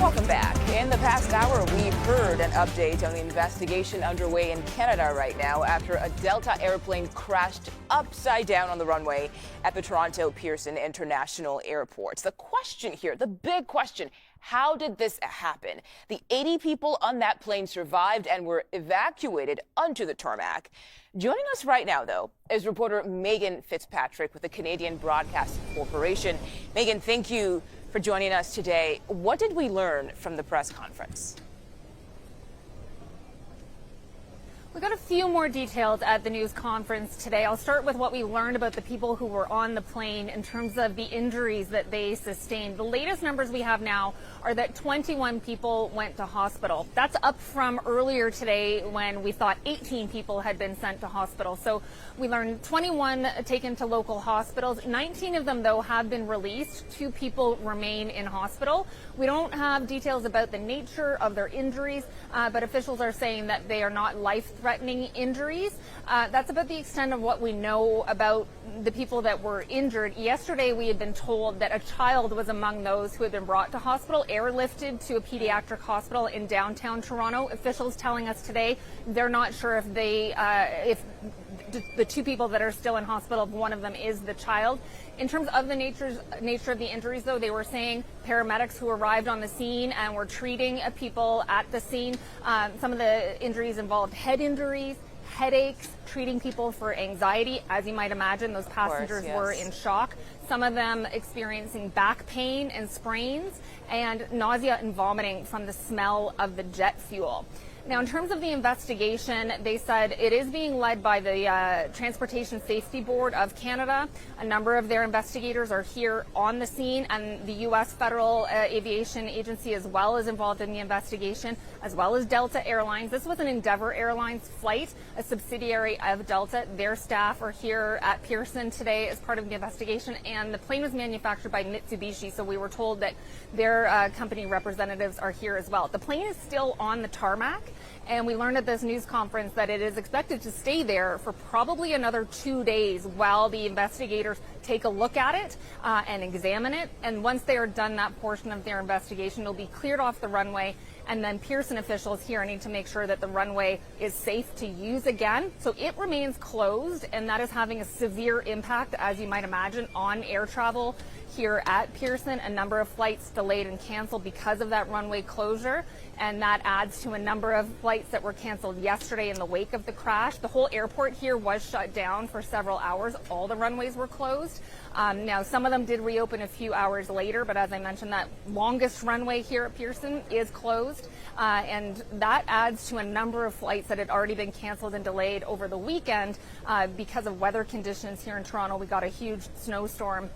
Welcome back. In the past hour, we heard an update on the investigation underway in Canada right now after a Delta airplane crashed upside down on the runway at the Toronto Pearson International Airport. The question here, the big question, how did this happen? The 80 people on that plane survived and were evacuated onto the tarmac. Joining us right now, though, is reporter Megan Fitzpatrick with the Canadian Broadcasting Corporation. Megan, thank you for joining us today. What did we learn from the press conference? We got a few more details at the news conference today. I'll start with what we learned about the people who were on the plane in terms of the injuries that they sustained. The latest numbers we have now are that 21 people went to hospital. That's up from earlier today when we thought 18 people had been sent to hospital. So we learned 21 taken to local hospitals. 19 of them, though, have been released. 2 people remain in hospital. We don't have details about the nature of their injuries, but officials are saying that they are not life-threatening injuries. That's about the extent of what we know about the people that were injured. Yesterday, we had been told that a child was among those who had been brought to hospital, airlifted to a pediatric hospital in downtown Toronto. Officials telling us today they're not sure if if the 2 people that are still in hospital, one of them is the child. In terms of the nature of the injuries, though, they were saying paramedics who arrived on the scene and were treating people at the scene. Some of the injuries involved head injuries, headaches, treating people for anxiety. As you might imagine, those passengers were in shock. Some of them experiencing back pain and sprains, and nausea and vomiting from the smell of the jet fuel. Now, in terms of the investigation, they said it is being led by the Transportation Safety Board of Canada. A number of their investigators are here on the scene, and the U.S. Federal Aviation Agency as well is involved in the investigation, as well as Delta Airlines. This was an Endeavour Airlines flight, a subsidiary of Delta. Their staff are here at Pearson today as part of the investigation, and the plane was manufactured by Mitsubishi, so we were told that their company representatives are here as well. The plane is still on the tarmac, and we learned at this news conference that it is expected to stay there for probably another 2 days while the investigators take a look at it and examine it. And once they are done that portion of their investigation, it'll be cleared off the runway. And then Pearson officials here need to make sure that the runway is safe to use again. So it remains closed, and that is having a severe impact, as you might imagine, on air travel here at Pearson. A number of flights delayed and canceled because of that runway closure, and that adds to a number of flights that were canceled yesterday in the wake of the crash. The whole airport here was shut down for several hours. All the runways were closed. Now, some of them did reopen a few hours later, but as I mentioned, that longest runway here at Pearson is closed, and that adds to a number of flights that had already been canceled and delayed over the weekend because of weather conditions here in Toronto. We got a huge snowstorm,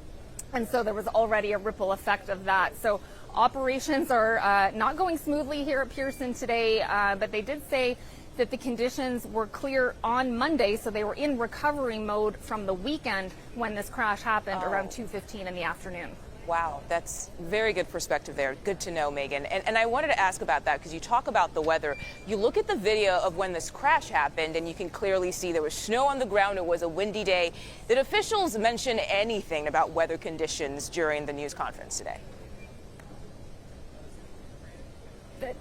and so there was already a ripple effect of that. So operations are not going smoothly here at Pearson today, but they did say that the conditions were clear on Monday, so they were in recovery mode from the weekend when this crash happened around 2:15 in the afternoon. Wow, that's very good perspective there. Good to know, Megan. And I wanted to ask about that because you talk about the weather. You look at the video of when this crash happened, and you can clearly see there was snow on the ground. It was a windy day. Did officials mention anything about weather conditions during the news conference today?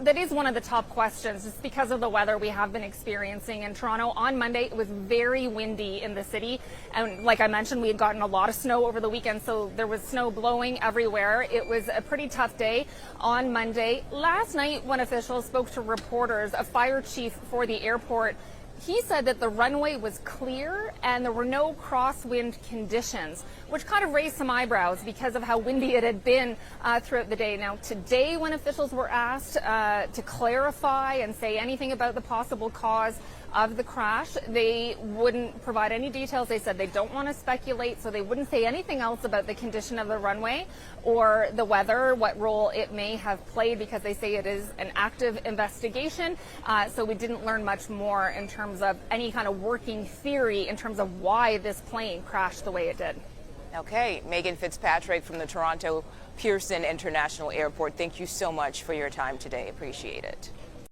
That is one of the top questions, just because of the weather we have been experiencing in Toronto. On Monday, it was very windy in the city. And like I mentioned, we had gotten a lot of snow over the weekend, so there was snow blowing everywhere. It was a pretty tough day on Monday. Last night, when officials spoke to reporters, a fire chief for the airport, he said that the runway was clear and there were no crosswind conditions, which kind of raised some eyebrows because of how windy it had been throughout the day. Now, today, when officials were asked to clarify and say anything about the possible cause of the crash, they wouldn't provide any details. They said they don't want to speculate, so they wouldn't say anything else about the condition of the runway or the weather, what role it may have played, because they say it is an active investigation. So we didn't learn much more in terms of any kind of working theory in terms of why this plane crashed the way it did. Okay, Megan Fitzpatrick from the Toronto Pearson International Airport. Thank you so much for your time today. Appreciate it.